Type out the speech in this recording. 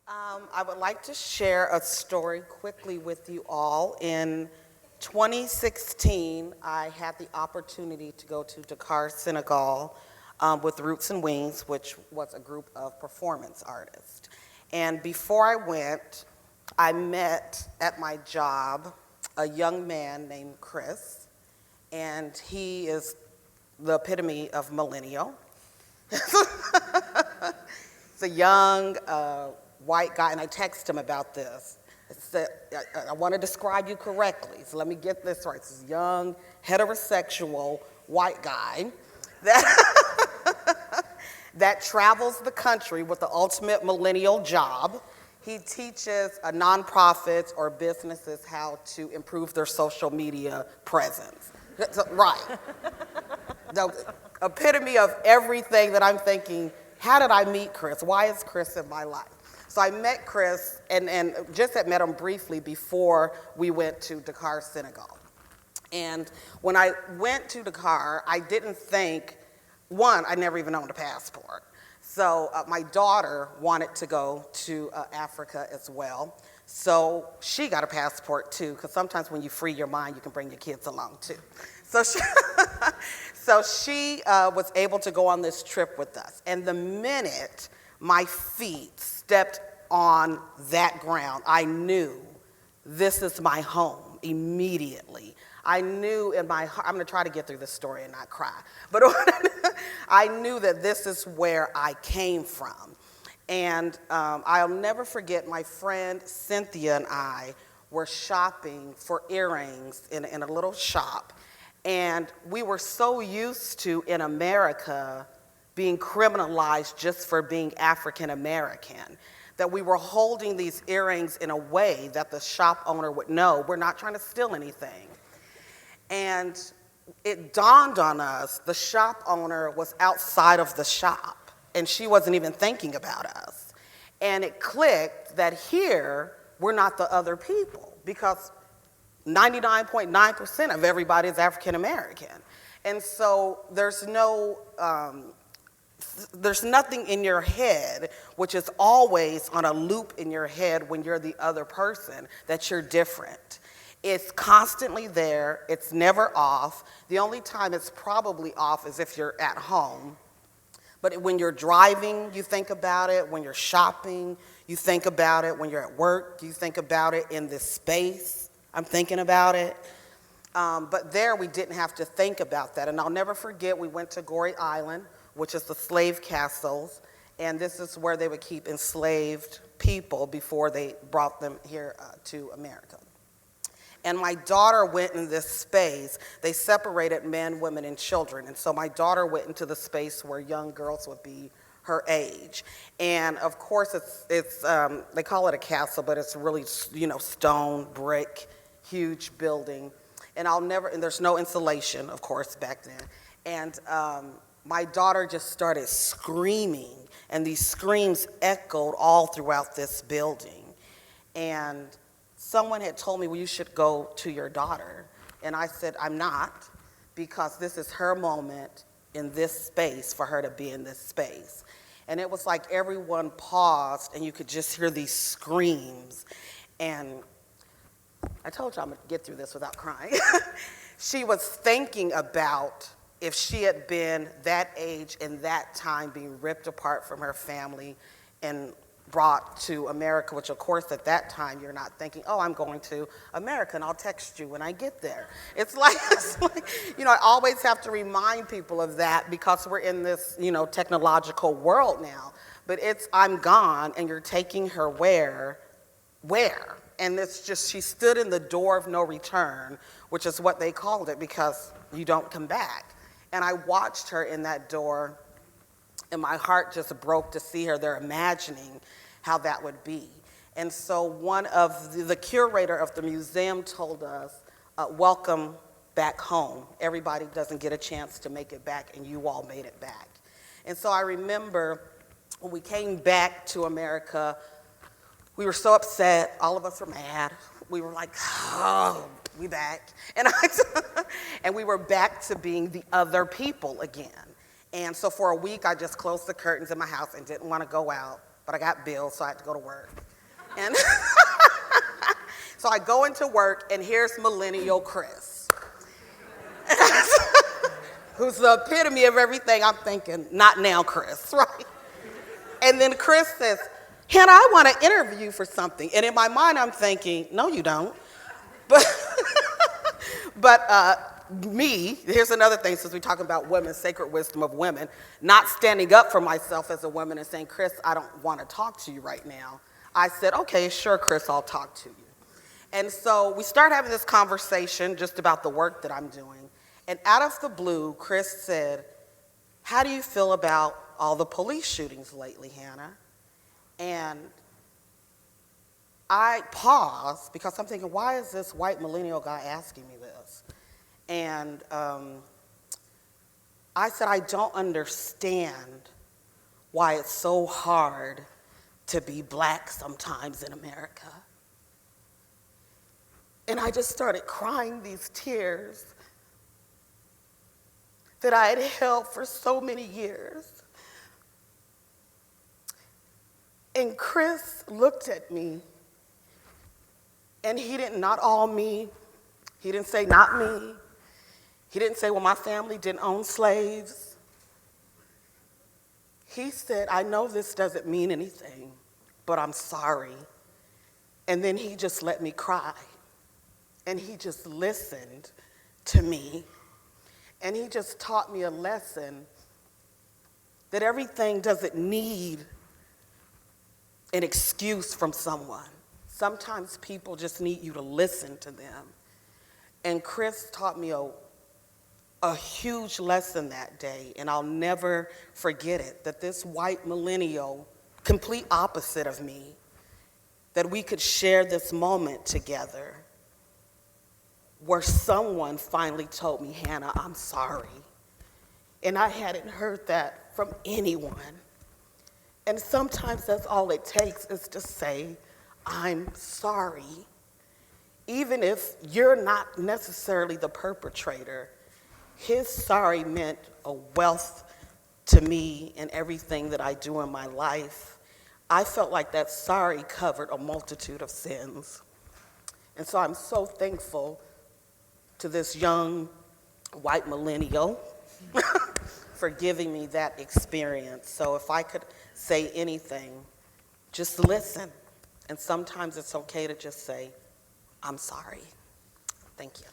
I would like to share a story quickly with you all. In 2016, I had the opportunity to go to Dakar, Senegal, with Roots and Wings, which was a group of performance artists. And before I went, I met at my job a young man named Chris, and he is the epitome of millennial. It's a young white guy, and I texted him about this. I want to describe you correctly, so let me get this right. This is young, heterosexual, white guy that travels the country with the ultimate millennial job. He teaches nonprofits or businesses how to improve their social media presence. Right. The epitome of everything that I'm thinking, how did I meet Chris? Why is Chris in my life? So I met Chris and just had met him briefly before we went to Dakar, Senegal. And when I went to Dakar, I didn't think, one, I never even owned a passport. So my daughter wanted to go to Africa as well. So she got a passport too, because sometimes when you free your mind, you can bring your kids along too. So she was able to go on this trip with us. And the minute my feet stepped on that ground, I knew this is my home immediately. I knew in my heart, I'm going to try to get through this story and not cry, but I knew that this is where I came from. And I'll never forget, my friend Cynthia and I were shopping for earrings in a little shop. And we were so used to, in America, being criminalized just for being African American, that we were holding these earrings in a way that the shop owner would know we're not trying to steal anything. And it dawned on us, the shop owner was outside of the shop, and she wasn't even thinking about us. And it clicked that here, we're not the other people, because 99.9% of everybody is African American. And so there's nothing in your head, which is always on a loop in your head when you're the other person, that you're different. It's constantly there, it's never off. The only time it's probably off is if you're at home. But when you're driving, you think about it. When you're shopping, you think about it. When you're at work, you think about it. In this space, I'm thinking about it. But there we didn't have to think about that. And I'll never forget, we went to Gawoni Island, which is the slave castles, and this is where they would keep enslaved people before they brought them here to America. And my daughter went in this space. They separated men, women, and children. And so my daughter went into the space where young girls would be her age. And of course, it's they call it a castle, but it's really, stone, brick, huge building. And there's no insulation, of course, back then. And my daughter just started screaming, and these screams echoed all throughout this building. And someone had told me, well, you should go to your daughter. And I said, I'm not, because this is her moment in this space for her to be in this space. And it was like everyone paused, and you could just hear these screams. And I told you I'm going to get through this without crying. She was thinking about if she had been that age and that time, being ripped apart from her family and brought to America, which of course at that time you're not thinking, oh, I'm going to America and I'll text you when I get there. It's like I always have to remind people of that, because we're in this, technological world now. But I'm gone, and you're taking her where? And it's just, she stood in the door of no return, which is what they called it, because you don't come back. And I watched her in that door, and my heart just broke to see her there imagining how that would be. And so one of the curator of the museum told us, welcome back home. Everybody doesn't get a chance to make it back, and you all made it back. And so I remember when we came back to America, we were so upset. All of us were mad. We were like, oh, we back. And we were back to being the other people again. And so for a week, I just closed the curtains in my house and didn't want to go out. but I got bills, so I had to go to work. And so I go into work, and here's millennial Chris, who's the epitome of everything I'm thinking, not now, Chris, right? And then Chris says, Hannah, I want to interview you for something. And in my mind, I'm thinking, no, you don't. But me, here's another thing, since we're talking about women, sacred wisdom of women, not standing up for myself as a woman and saying, Chris, I don't want to talk to you right now. I said, okay, sure, Chris, I'll talk to you. And so we start having this conversation just about the work that I'm doing. And out of the blue, Chris said, how do you feel about all the police shootings lately, Hannah? And I paused because I'm thinking, why is this white millennial guy asking me this? And I said, I don't understand why it's so hard to be black sometimes in America. And I just started crying these tears that I had held for so many years. And Chris looked at me, and he didn't, not all me. He didn't say, not me. He didn't say, well, my family didn't own slaves. He said, I know this doesn't mean anything, but I'm sorry. And then he just let me cry. And he just listened to me. And he just taught me a lesson that everything doesn't need an excuse from someone. Sometimes people just need you to listen to them. And Chris taught me a huge lesson that day, and I'll never forget it, that this white millennial, complete opposite of me, that we could share this moment together where someone finally told me, Hannah, I'm sorry. And I hadn't heard that from anyone. And sometimes that's all it takes, is to say, I'm sorry. Even if you're not necessarily the perpetrator, his sorry meant a wealth to me in everything that I do in my life. I felt like that sorry covered a multitude of sins. And so I'm so thankful to this young white millennial for giving me that experience. So if I could say anything, just listen. And sometimes it's okay to just say, I'm sorry. Thank you.